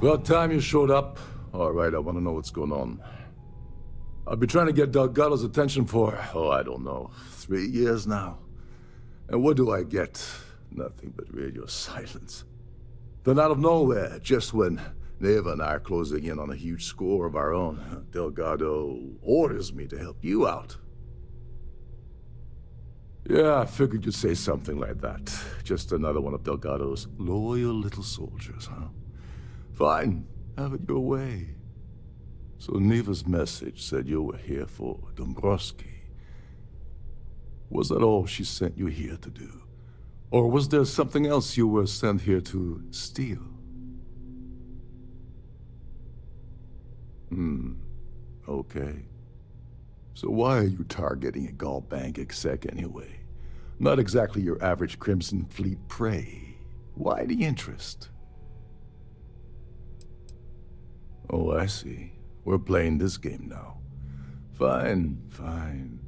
About time you showed up. All right, I want to know what's going on. I've been trying to get Delgado's attention for, I don't know, 3 years now. And what do I get? Nothing but radio silence. Then out of nowhere, just when Neva and I are closing in on a huge score of our own, Delgado orders me to help you out. Yeah, I figured you'd say something like that. Just another one of Delgado's loyal little soldiers, huh? Fine, have it your way. So Neva's message said you were here for Dumbrosky. Was that all she sent you here to do? Or was there something else you were sent here to steal? Okay. So why are you targeting a Galbank exec anyway? Not exactly your average Crimson Fleet prey. Why the interest? Oh, I see. We're playing this game now. Fine, fine.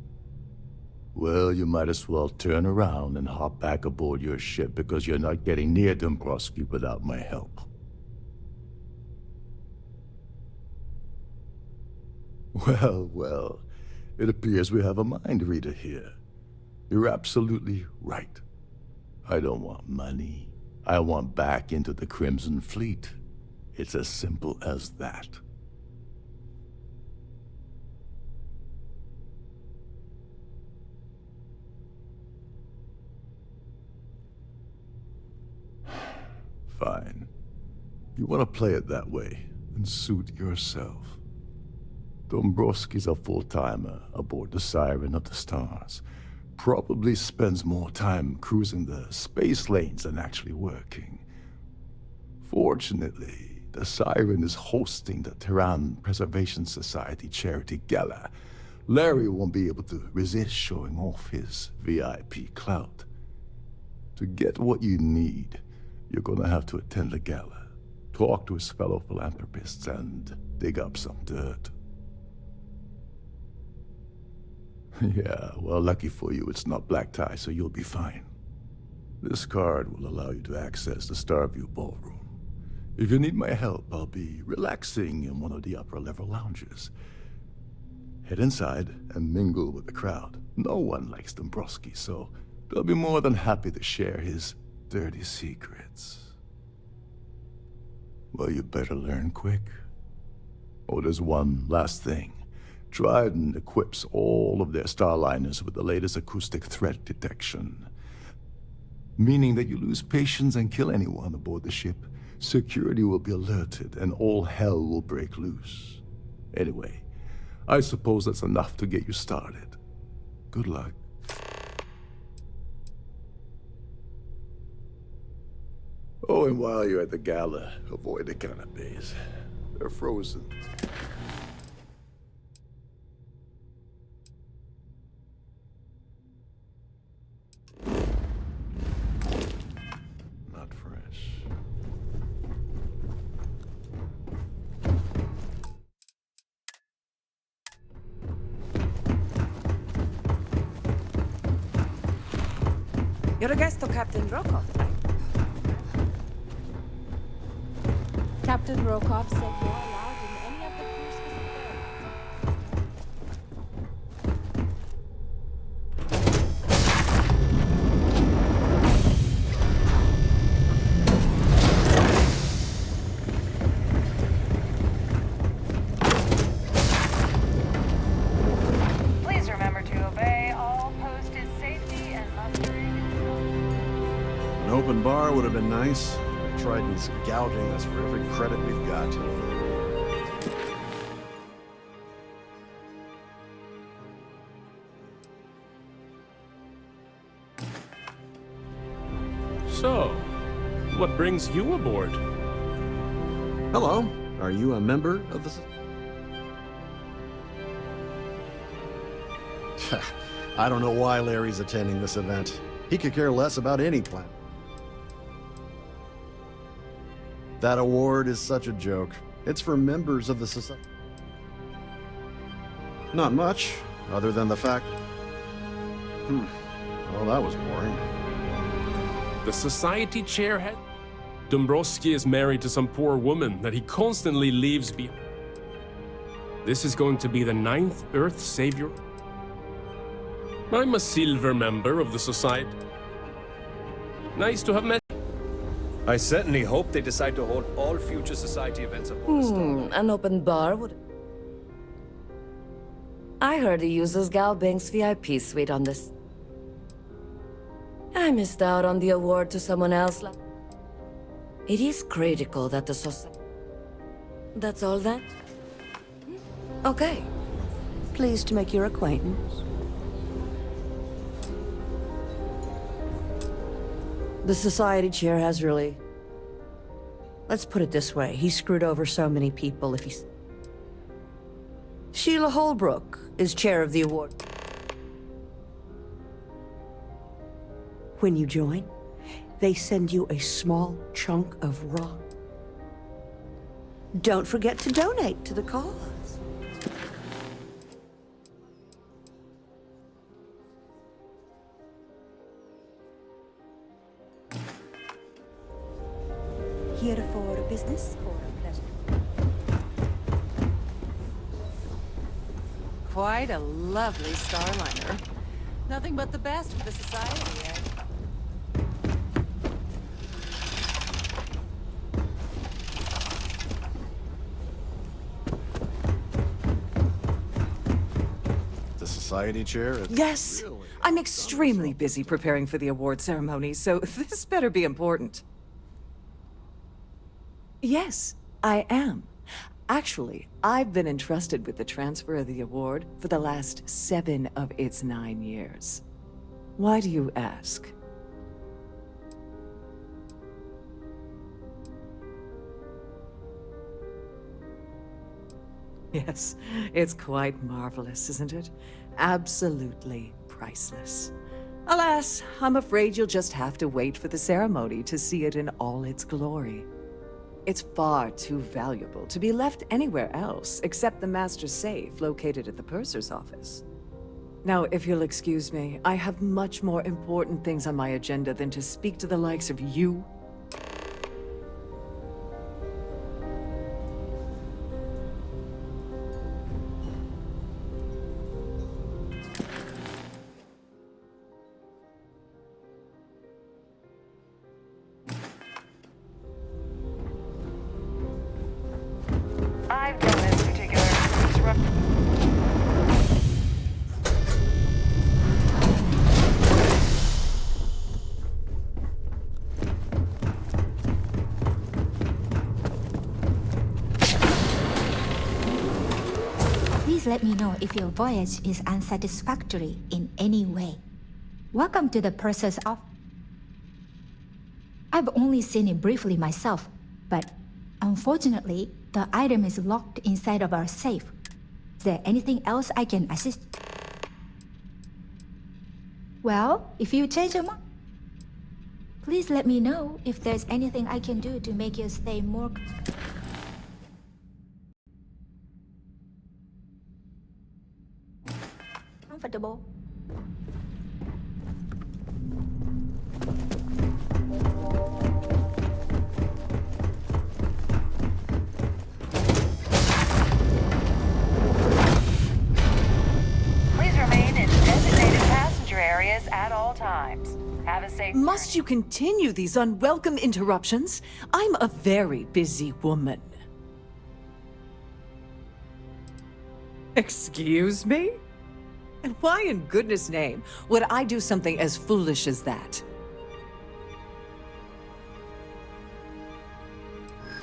Well, you might as well turn around and hop back aboard your ship because you're not getting near Dumbrosky without my help. Well, well. It appears we have a mind reader here. You're absolutely right. I don't want money. I want back into the Crimson Fleet. It's as simple as that. Fine. You want to play it that way, and suit yourself. Dumbrosky's a full-timer aboard the Siren of the Stars. Probably spends more time cruising the space lanes than actually working. Fortunately, the Siren is hosting the Terran Preservation Society charity gala. Larry won't be able to resist showing off his VIP clout. To get what you need, you're gonna have to attend the gala, talk to his fellow philanthropists, and dig up some dirt. Yeah, well, lucky for you, it's not black tie, so you'll be fine. This card will allow you to access the Starfield ballroom. If you need my help, I'll be relaxing in one of the upper-level lounges. Head inside and mingle with the crowd. No one likes Dumbrosky, so they'll be more than happy to share his dirty secrets. Well, you better learn quick. Oh, there's one last thing. Trident equips all of their starliners with the latest acoustic threat detection. Meaning that you lose patience and kill anyone aboard the ship, security will be alerted and all hell will break loose. Anyway, I suppose that's enough to get you started. Good luck. Oh, and while you're at the gala, avoid the canapes. They're frozen. Not fresh. You're a guest to Captain Rokov. Captain Rokov said you're allowed in any of the crew-specific areas. Please remember to obey all posted safety and mustering. An open bar would have been nice. Trident's gouging us for every credit we've got. So, what brings you aboard? Hello. Are you a member of the... I don't know why Larry's attending this event. He could care less about any planet. That award is such a joke. It's for members of the society. Not much, other than the fact... Well, that was boring. The society chair had... Dumbrosky is married to some poor woman that he constantly leaves behind. This is going to be the 9th Earth Savior. I'm a silver member of the Society. Nice to have met. I certainly hope they decide to hold all future Society events upon the Starfield. An open bar would... I heard he uses Galbank's VIP suite on this. I missed out on the award to someone else. It is critical that the society... That's all then? Okay. Pleased to make your acquaintance. The Society Chair has really... Let's put it this way, he screwed over so many people if he's... Sheila Holbrook is chair of the award. When you join, they send you a small chunk of rock. Don't forget to donate to the cause. Here for business or pleasure? Quite a lovely starliner. Nothing but the best for the Society, eh? The Society Chair is... Yes! Really? I'm extremely busy preparing for the award ceremony, so this better be important. Yes, I am. Actually, I've been entrusted with the transfer of the award for the last 7 of its 9 years. Why do you ask? Yes, it's quite marvelous, isn't it? Absolutely priceless. Alas, I'm afraid you'll just have to wait for the ceremony to see it in all its glory. It's far too valuable to be left anywhere else except the master's safe located at the purser's office. Now, if you'll excuse me, I have much more important things on my agenda than to speak to the likes of you. I've done this particular disrupt. Please let me know if your voyage is unsatisfactory in any way. Welcome to the purser's office. I've only seen it briefly myself, but unfortunately, the item is locked inside of our safe. Is there anything else I can assist? Well, if you change your mind, please let me know if there's anything I can do to make your stay more comfortable. Please remain in designated passenger areas at all times. Have a safe Must journey. you continue these unwelcome interruptions? I'm a very busy woman. Excuse me? And why in goodness name would I do something as foolish as that?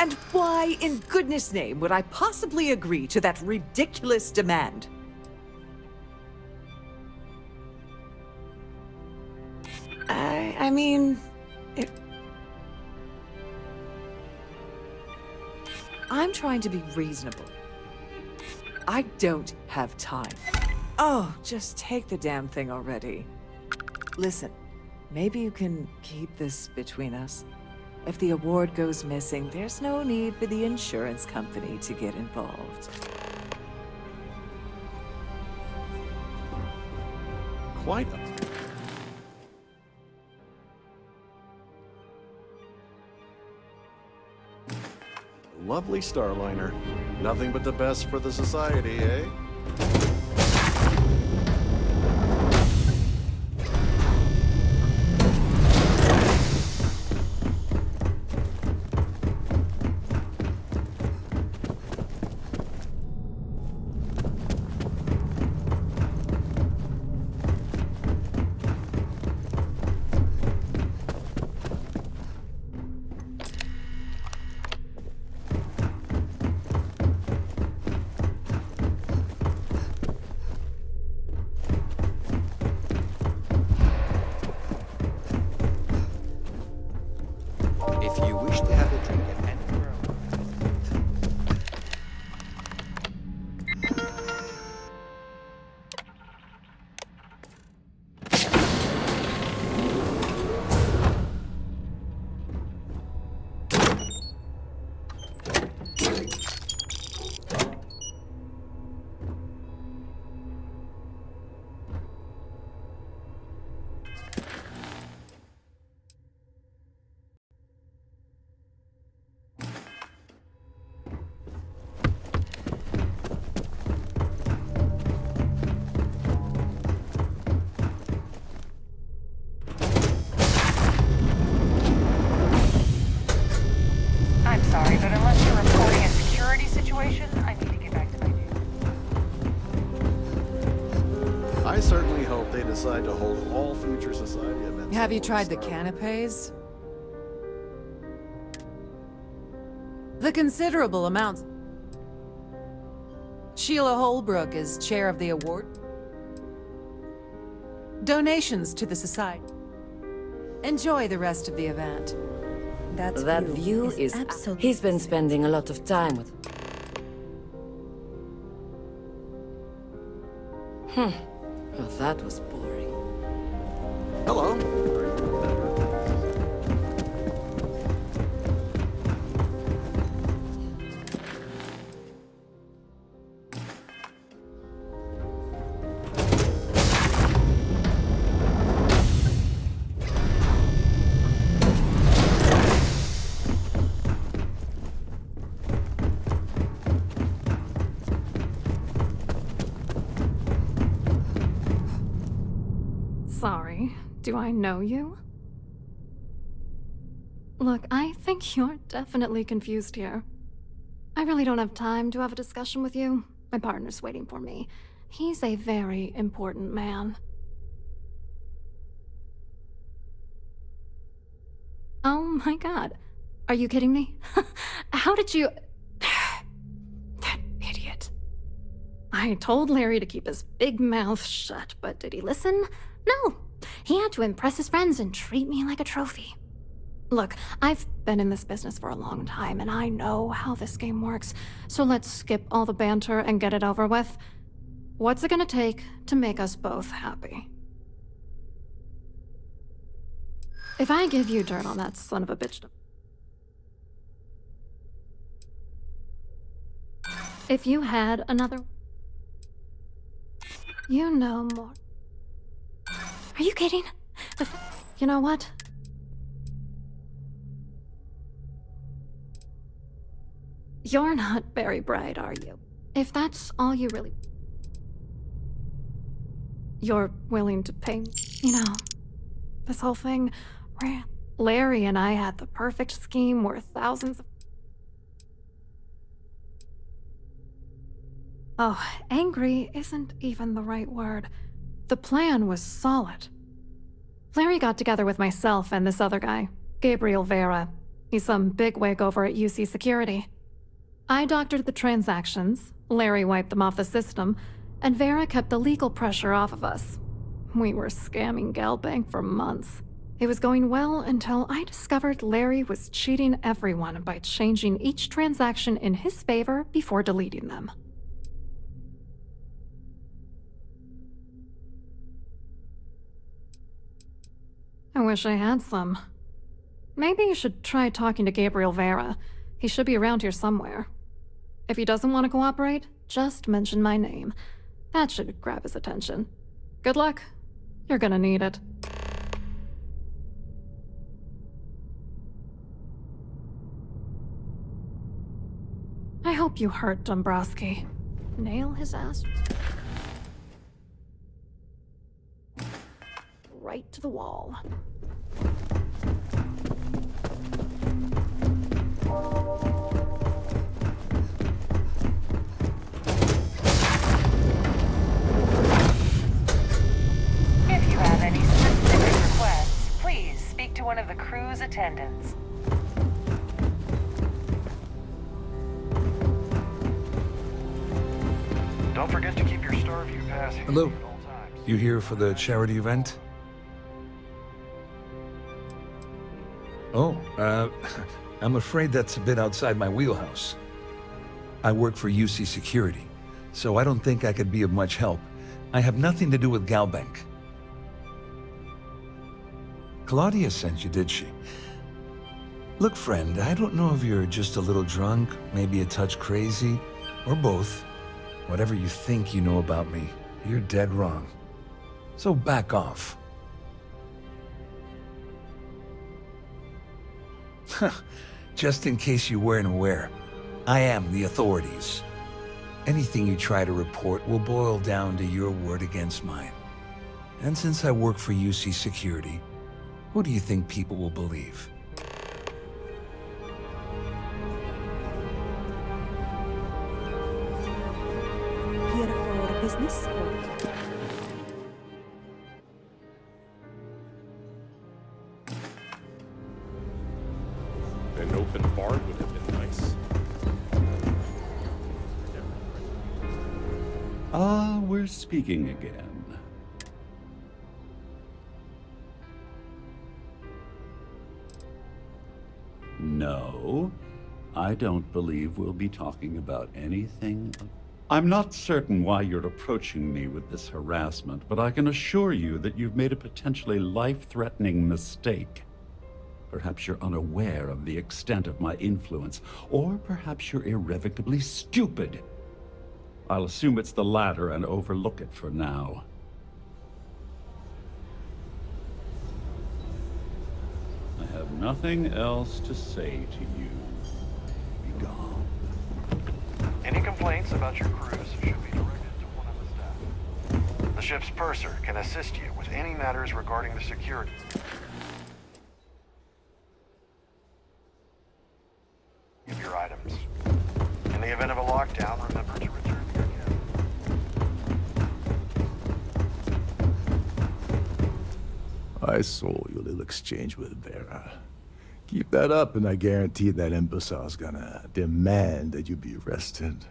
And why in goodness name would I possibly agree to that ridiculous demand? I mean... I'm trying to be reasonable. I don't have time. Oh, just take the damn thing already. Listen, maybe you can keep this between us. If the award goes missing, there's no need for the insurance company to get involved. Quite a... lovely starliner. Nothing but the best for the society, eh? If you wish to have a drink at anywhere else. I'm sorry, but unless you're reporting a security situation, I need to get back to my duty. I certainly hope they decide to hold all future society events. Have you on tried the Starliner. canapes? The considerable amounts. Sheila Holbrook is chair of the award. Donations to the society. Enjoy the rest of the event. That view is absolutely. He's been spending a lot of time with. Oh, that was boring. Hello. Sorry, do I know you? Look, I think you're definitely confused here. I really don't have time to have a discussion with you. My partner's waiting for me. He's a very important man. Oh my god. Are you kidding me? How did you... That idiot. I told Larry to keep his big mouth shut, but did he listen? No. He had to impress his friends and treat me like a trophy. Look, I've been in this business for a long time, and I know how this game works, so let's skip all the banter and get it over with. What's it gonna take to make us both happy? If I give you dirt on that son of a bitch... If you had another... You know more. Are you kidding? You know what? You're not very bright, are you? If that's all you really... You're willing to pay me, you know, this whole thing where Larry and I had the perfect scheme worth thousands of... Oh, angry isn't even the right word. The plan was solid. Larry got together with myself and this other guy, Gabriel Vera. He's some bigwig over at UC Security. I doctored the transactions, Larry wiped them off the system, and Vera kept the legal pressure off of us. We were scamming Galbank for months. It was going well until I discovered Larry was cheating everyone by changing each transaction in his favor before deleting them. I wish I had some. Maybe you should try talking to Gabriel Vera. He should be around here somewhere. If he doesn't want to cooperate, just mention my name. That should grab his attention. Good luck. You're gonna need it. hope you hurt Dumbrosky. Nail his ass right to the wall. If you have any specific requests, please speak to one of the crew's attendants. Don't forget to keep your Starview pass. Hello. You here for the charity event? Oh, I'm afraid that's a bit outside my wheelhouse. I work for UC Security, so I don't think I could be of much help. I have nothing to do with Galbank. Claudia sent you, did she? Look, friend, I don't know if you're just a little drunk, maybe a touch crazy, or both. Whatever you think you know about me, you're dead wrong. So back off. Just in case you weren't aware, I am the authorities. Anything you try to report will boil down to your word against mine. And since I work for UC Security, who do you think people will believe? Here for business? An open bar would have been nice. We're speaking again. No, I don't believe we'll be talking about anything. I'm not certain why you're approaching me with this harassment, but I can assure you that you've made a potentially life-threatening mistake. Perhaps you're unaware of the extent of my influence, or perhaps you're irrevocably stupid. I'll assume it's the latter and overlook it for now. I have nothing else to say to you. Be gone. Any complaints about your cruise should be directed to one of the staff. The ship's purser can assist you with any matters regarding the security. Of your items. In the event of a lockdown, remember to return to your cabin. I saw your little exchange with Vera. Keep that up and I guarantee that imbecile's gonna demand that you be arrested.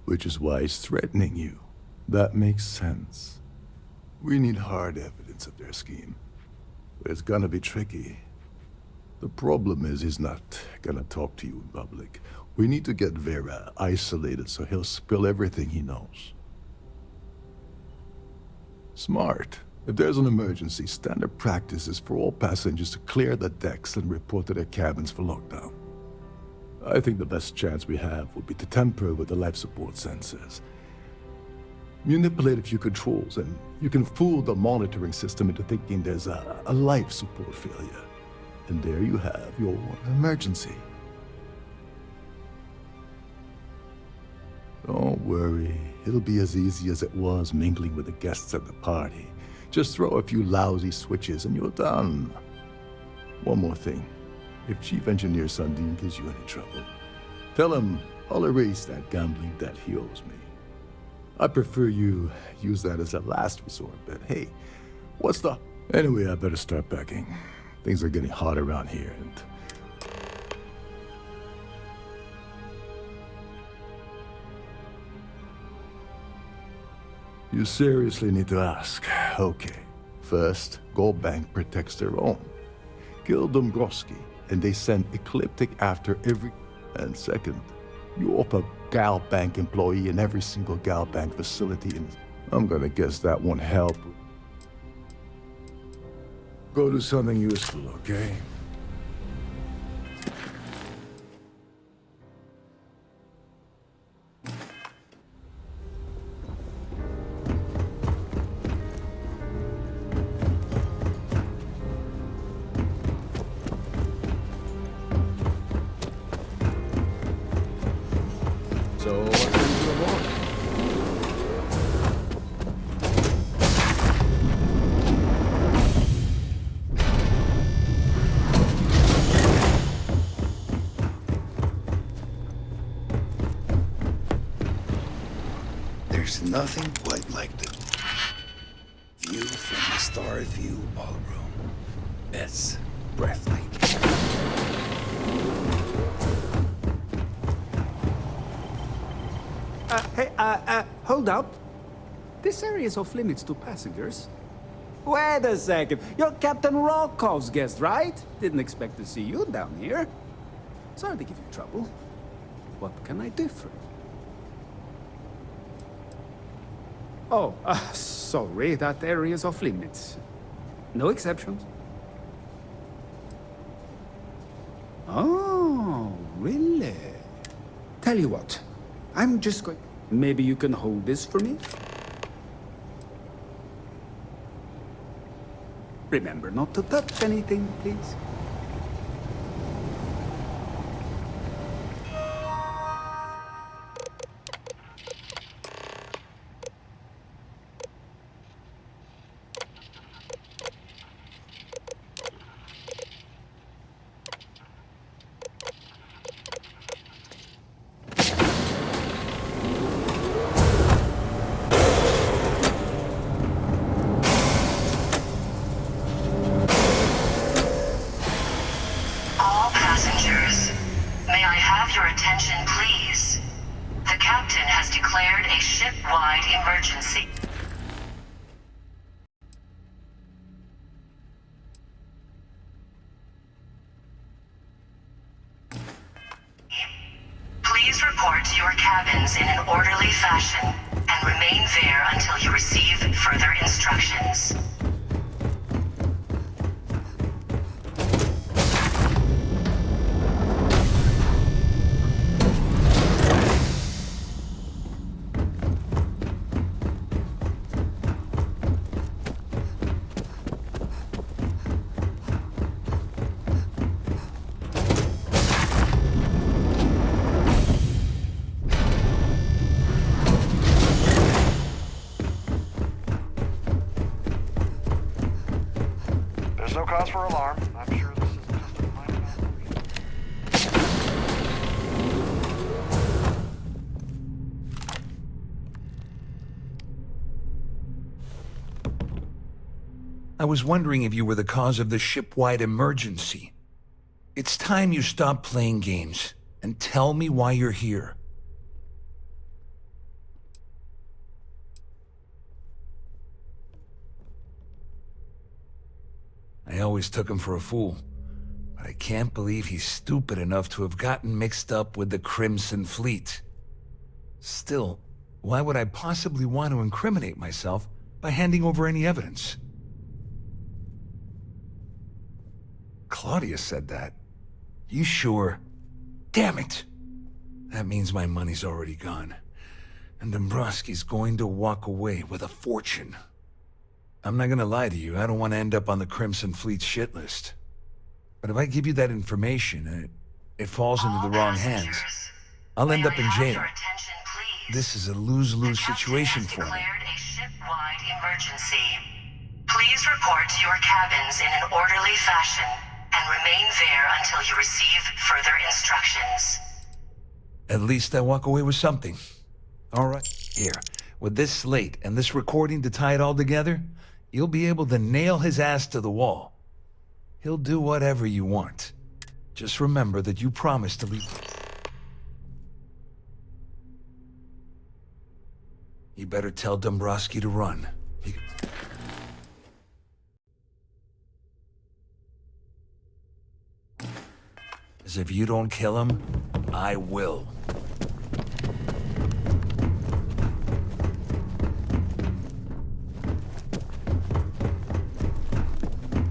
Which is why he's threatening you. That makes sense. We need hard evidence of their scheme. But it's gonna be tricky. The problem is he's not gonna talk to you in public. We need to get Vera isolated so he'll spill everything he knows. Smart. If there's an emergency, standard practice is for all passengers to clear the decks and report to their cabins for lockdown. I think the best chance we have would be to tamper with the life support sensors. Manipulate a few controls, and you can fool the monitoring system into thinking there's a life support failure. And there you have your emergency. Don't worry, it'll be as easy as it was mingling with the guests at the party. Just throw a few lousy switches and you're done. One more thing. If Chief Engineer Sandin gives you any trouble, tell him I'll erase that gambling debt he owes me. I prefer you use that as a last resort, but hey, what's the... Anyway, I better start packing. Things are getting hot around here, and... You seriously need to ask. Okay. First, Galbank protects their own. Kill Dumbrosky, and they send Ecliptic after every... And second, you offer Galbank employee in every single Galbank facility in... I'm gonna guess that won't help. Go do something useful, okay? There's nothing quite like the view from the Starfield ballroom. It's breathtaking. Hold up. This area is off limits to passengers. Wait a second. You're Captain Rokov's guest, right? Didn't expect to see you down here. Sorry to give you trouble. What can I do for you? Oh, sorry. That area is off limits. No exceptions. Oh, really? Tell you what. I'm just going... Maybe you can hold this for me? Remember not to touch anything, please. Please report to your cabins in an orderly fashion and remain there until you receive further instructions. There's no cause for alarm. I'm sure this is just a minor malfunction. I was wondering if you were the cause of the ship-wide emergency. It's time you stop playing games and tell me why you're here. I always took him for a fool, but I can't believe he's stupid enough to have gotten mixed up with the Crimson Fleet. Still, why would I possibly want to incriminate myself by handing over any evidence? Claudia said that. You sure? Damn it! That means my money's already gone, and Dumbrosky's going to walk away with a fortune. I'm not gonna lie to you, I don't want to end up on the Crimson Fleet's shit list. But if I give you that information, and it falls into the wrong hands, I'll end up in jail. This is a lose-lose situation for me. A ship-wide emergency. Please report to your cabins in an orderly fashion and remain there until you receive further instructions. At least I walk away with something. All right, here. With this slate and this recording to tie it all together, you'll be able to nail his ass to the wall. He'll do whatever you want. Just remember that you promised to leave. You better tell Dumbrosky to run. As if you don't kill him, I will.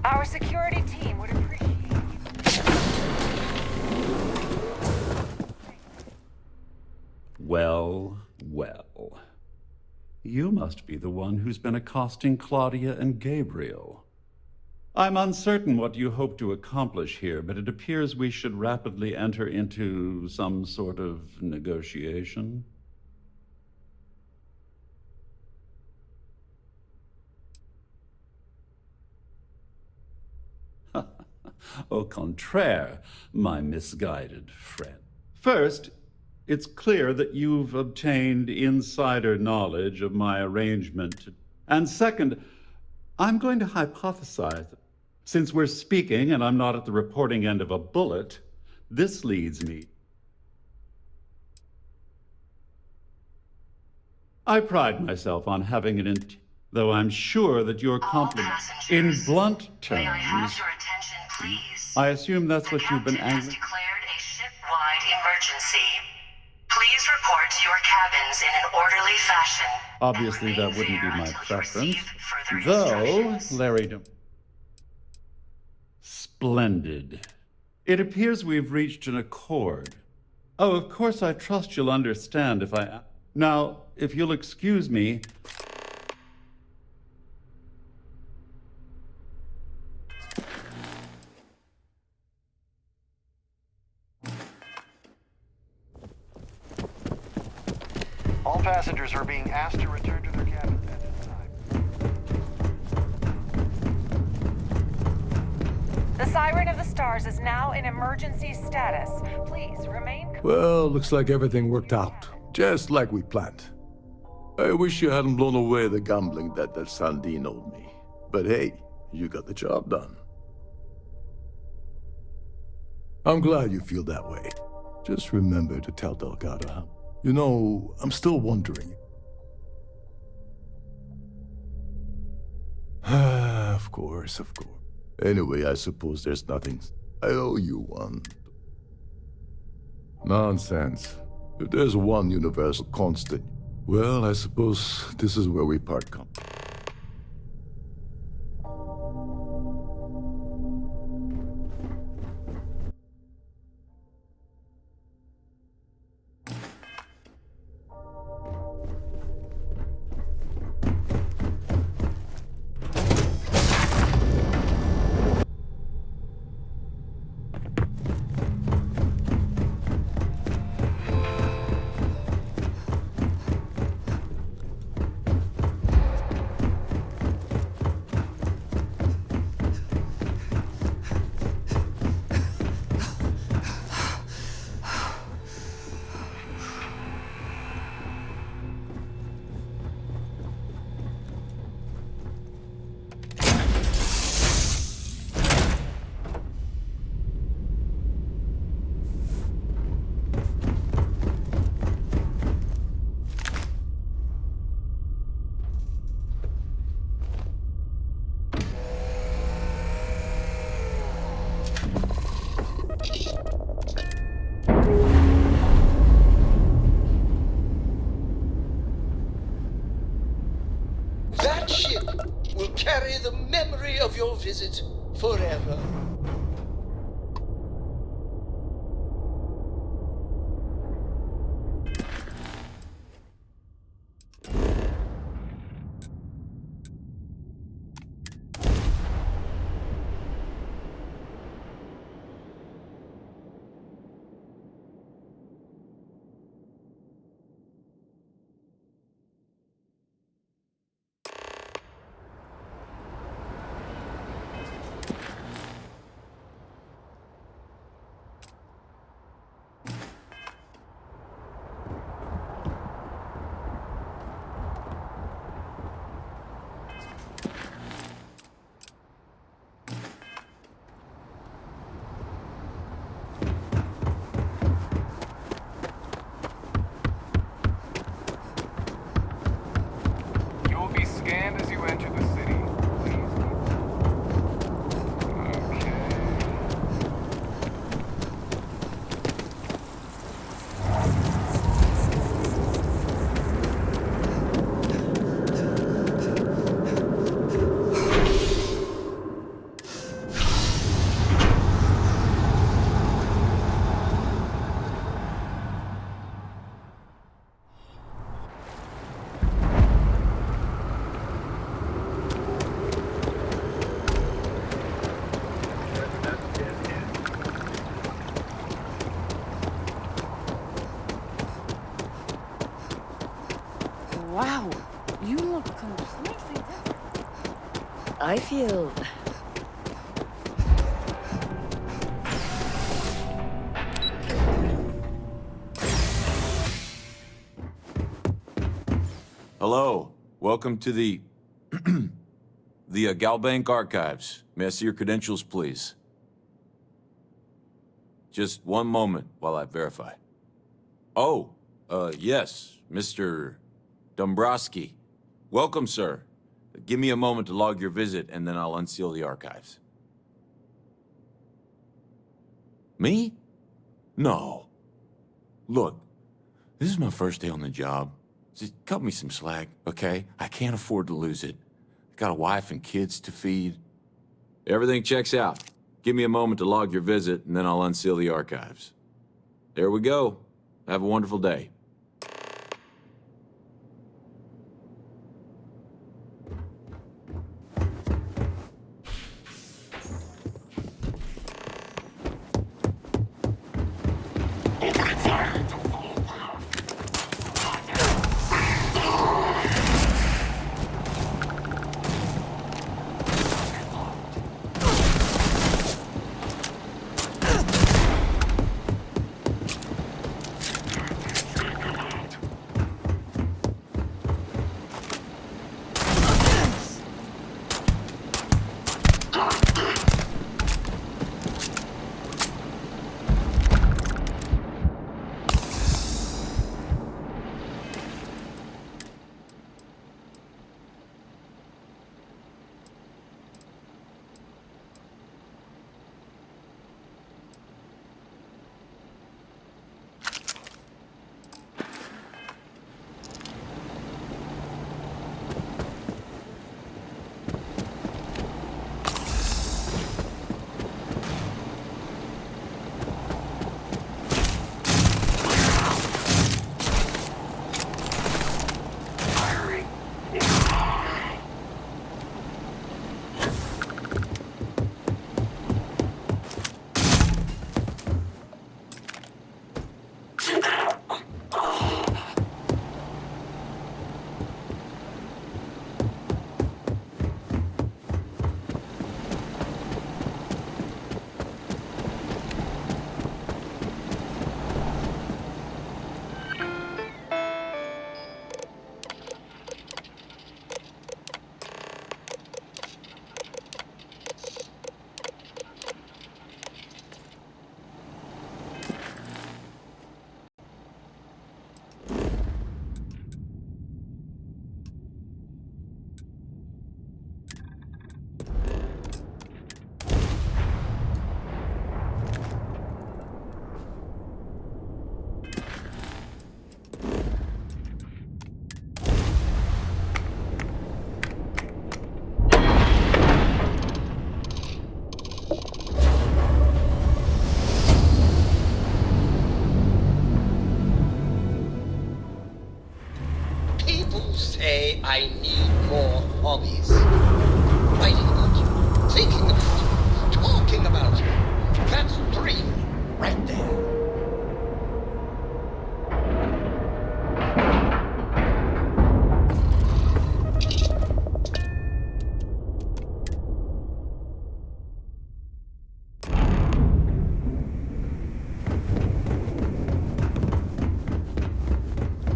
Our security team would appreciate Well, well. You must be the one who's been accosting Claudia and Gabriel. I'm uncertain what you hope to accomplish here, but it appears we should rapidly enter into some sort of negotiation. Au contraire, my misguided friend. First, It's clear that you've obtained insider knowledge of my arrangement. And second, I'm going to hypothesize that since we're speaking and I'm not at the reporting end of a bullet, this leads me. I pride myself on having an though I'm sure that your compliment, in blunt terms, May I have your attention, please? I assume that's what you've been has angling. declared a ship-wide emergency. Please report to your cabins in an orderly fashion. Obviously, that wouldn't be my preference. Though, Larry, splendid. It appears we've reached an accord. Oh, of course, I trust you'll understand if I... Now, if you'll excuse me... All passengers are being asked to return to their cabins at this time. The Siren of the Stars is now in emergency status. Please remain. Well, looks like everything worked out, just like we planned. I wish you hadn't blown away the gambling debt that Sandin owed me. But hey, you got the job done. I'm glad you feel that way. Just remember to tell Delgado how. You know, I'm still wondering. Of course, of course. Anyway, I suppose there's nothing. I owe you one. Nonsense. If there's one universal constant, well, I suppose this is where we part company. That ship will carry the memory of your visit forever. Wow, you look completely different. I feel... Hello. Welcome to the... the Galbank archives. May I see your credentials, please? Just one moment while I verify. Oh, yes, Mr. Dumbrosky. Welcome, sir. Give me a moment to log your visit, and then I'll unseal the archives. Me? No. Look, this is my first day on the job. Just cut me some slack, okay? I can't afford to lose it. I got a wife and kids to feed. Everything checks out. Give me a moment to log your visit, and then I'll unseal the archives. There we go. Have a wonderful day. Say I need more hobbies. Writing about you, thinking about you, talking about you. That's dream right there.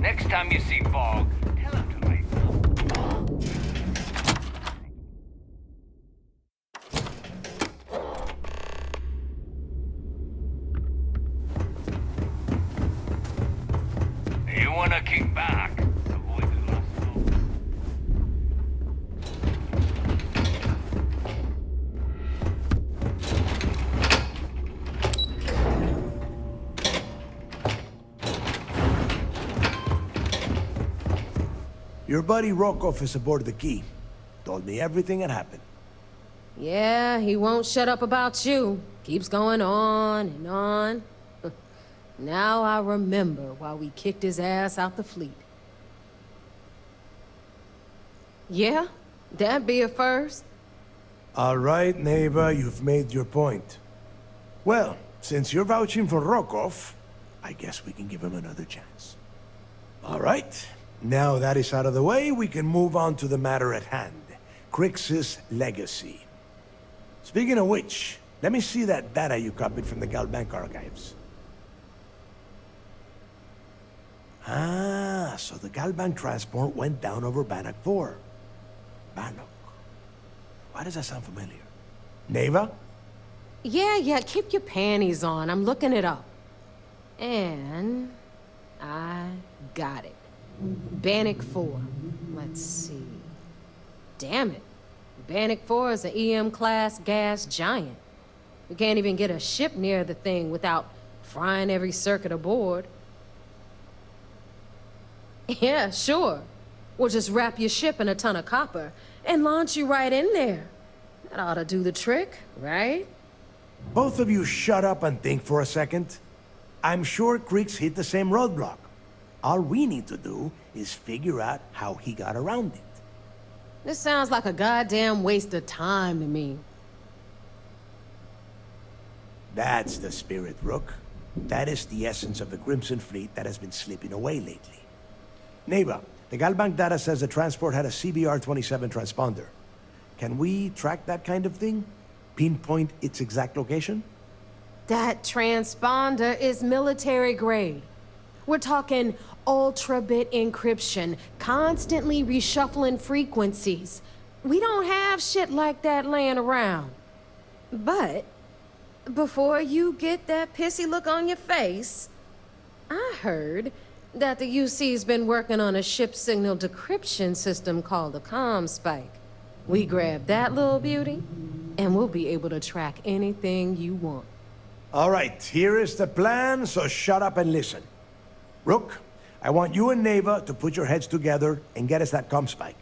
Next time you see Bog, tell him to wake up. You wanna kick back? Avoid the last moment. Your buddy Rokov is aboard the Key. Told me everything that happened. Yeah, he won't shut up about you. Keeps going on and on. Now I remember why we kicked his ass out the fleet. Yeah, that'd be a first. All right, neighbor, you've made your point. Well, since you're vouching for Rokov, I guess we can give him another chance. All right. Now that is out of the way, we can move on to the matter at hand. Crix's legacy. Speaking of which, let me see that data you copied from the Galbank archives. Ah, so the Galbank transport went down over Bannock 4. Bannock. Why does that sound familiar? Neva? Yeah, keep your panties on. I'm looking it up. And I got it. Bannock 4. Let's see. Damn it. Bannock 4 is an EM-class gas giant. We can't even get a ship near the thing without frying every circuit aboard. Yeah, sure. We'll just wrap your ship in a ton of copper and launch you right in there. That ought to do the trick, right? Both of you shut up and think for a second. I'm sure Creeks hit the same roadblock. All we need to do is figure out how he got around it. This sounds like a goddamn waste of time to me. That's the spirit, Rook. That is the essence of the Crimson Fleet that has been slipping away lately. Neva, the Galbank data says the transport had a CBR-27 transponder. Can we track that kind of thing? Pinpoint its exact location? That transponder is military grade. We're talking ultra-bit encryption, constantly reshuffling frequencies. We don't have shit like that laying around. But before you get that pissy look on your face, I heard that the UC's been working on a ship signal decryption system called the ComSpike. We grab that little beauty, and we'll be able to track anything you want. All right, here is the plan, so shut up and listen. Rook, I want you and Neva to put your heads together and get us that ComSpike.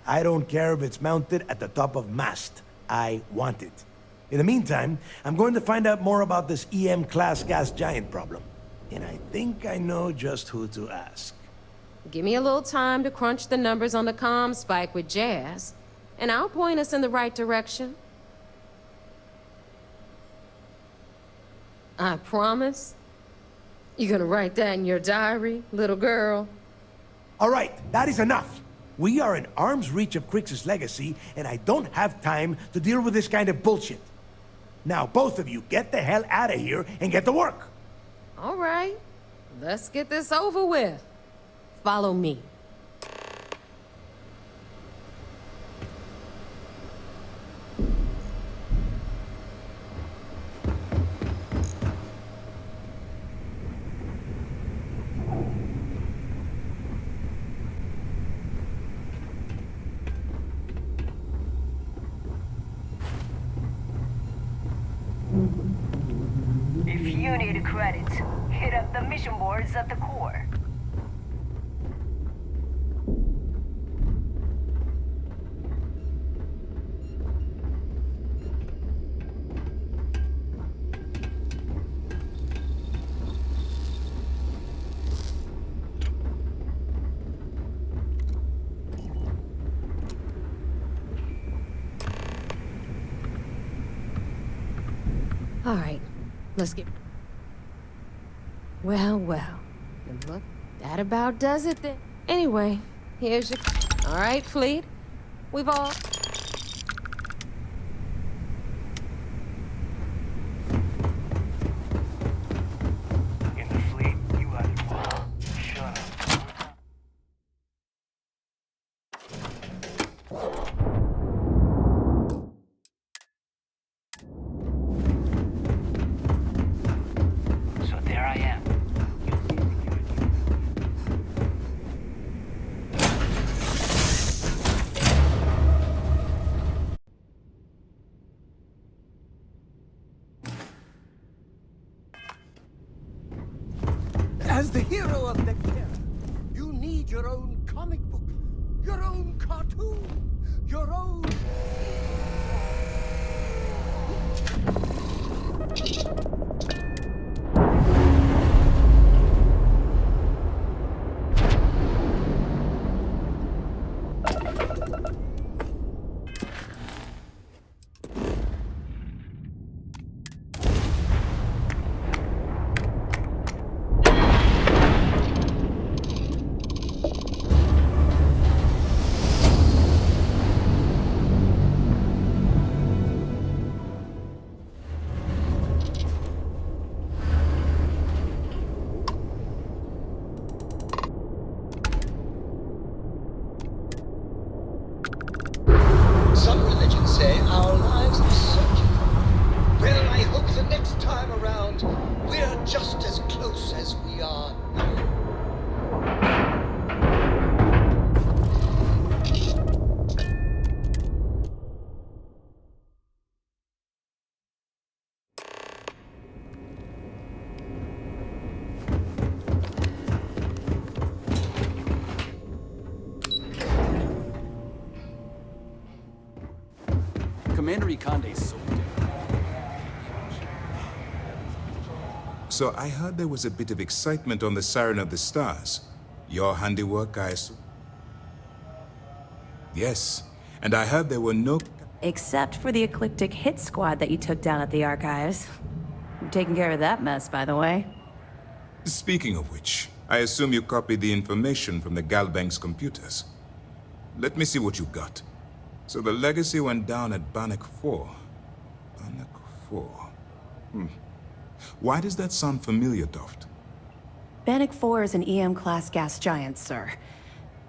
I don't care if it's mounted at the top of mast. I want it. In the meantime, I'm going to find out more about this EM-class gas giant problem. And I think I know just who to ask. Give me a little time to crunch the numbers on the ComSpike with Jazz, and I'll point us in the right direction. I promise. You gonna write that in your diary, little girl? All right, that is enough. We are in arm's reach of Crix's legacy, and I don't have time to deal with this kind of bullshit. Now, both of you, get the hell out of here and get to work. All right, let's get this over with. Follow me. If you need credits, hit up the mission boards at the core. All right, let's get... Well. And look, that about does it then. Anyway, here's your... All right, Fleet. We've all... In the fleet, you either shut up. So there I am. As the hero of Bethesda, you need your own comic book, your own cartoon, your own... our lives in searching. Well, I hope the next time around, we're just as close as we are now. Commander Ikande's so dead. So I heard there was a bit of excitement on the Siren of the Stars. Your handiwork, I assume? Yes, and I heard there were no... Except for the eclectic hit squad that you took down at the archives. You're taking care of that mess, by the way. Speaking of which, I assume you copied the information from the Galbank's computers. Let me see what you got. So the legacy went down at Bannock 4. Bannock 4. Why does that sound familiar, Toft? Bannock 4 is an EM-class gas giant, sir.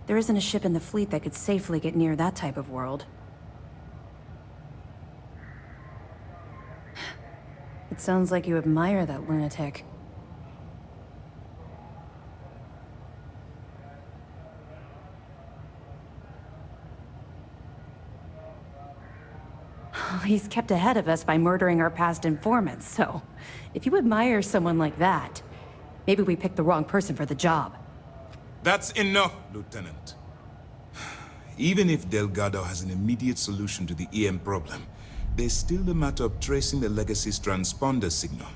There isn't a ship in the fleet that could safely get near that type of world. It sounds like you admire that lunatic. He's kept ahead of us by murdering our past informants, so if you admire someone like that, maybe we picked the wrong person for the job. That's enough, Lieutenant. Even if Delgado has an immediate solution to the EM problem, there's still the matter of tracing the Legacy's transponder signal.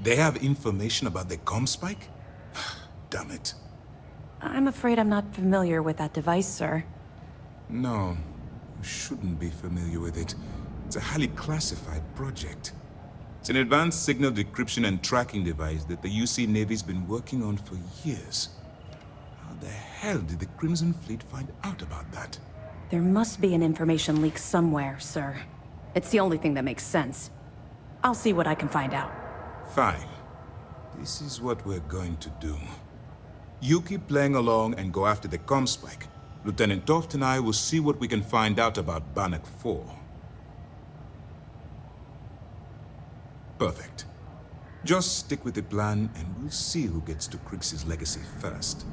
They have information about the comm spike? Damn it. I'm afraid I'm not familiar with that device, sir. No, you shouldn't be familiar with it. It's a highly classified project. It's an advanced signal decryption and tracking device that the UC Navy's been working on for years. How the hell did the Crimson Fleet find out about that? There must be an information leak somewhere, sir. It's the only thing that makes sense. I'll see what I can find out. Fine. This is what we're going to do. You keep playing along and go after the comm spike. Lieutenant Toft and I will see what we can find out about Bannock 4. Perfect. Just stick with the plan and we'll see who gets to Krix's legacy first.